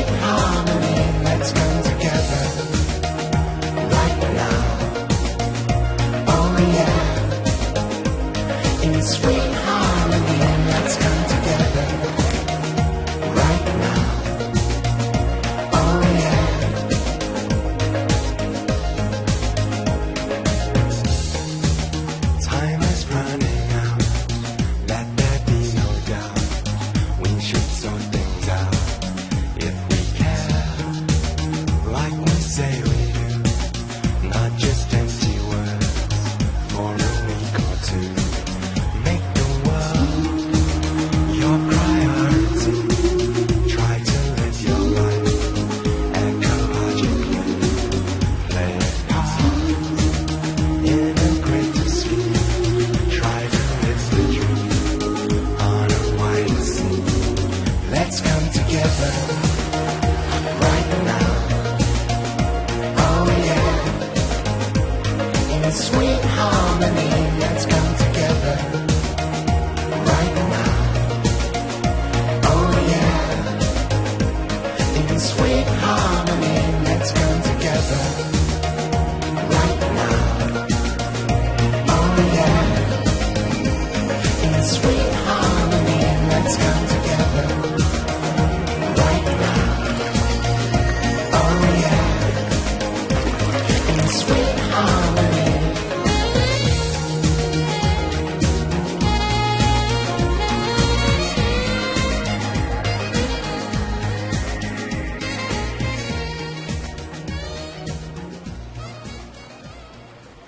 sweet harmony, let's come together right now. Oh yeah. In sweet harmony, let's come together right now. Oh yeah. Time is running out, let there be no doubt. We should sort things out if we care, like we say we do. Not just empty words for a week or two. Make the world your priority. Try to live your life ecologically. Play a part in a greater scheme. Try to live the dream on a wider scene. Let's come together right now. Oh yeah. In sweet harmony, let's come together right now. Oh yeah. In sweet harmony, let's come together right now. Oh yeah. In sweet harmony, let's come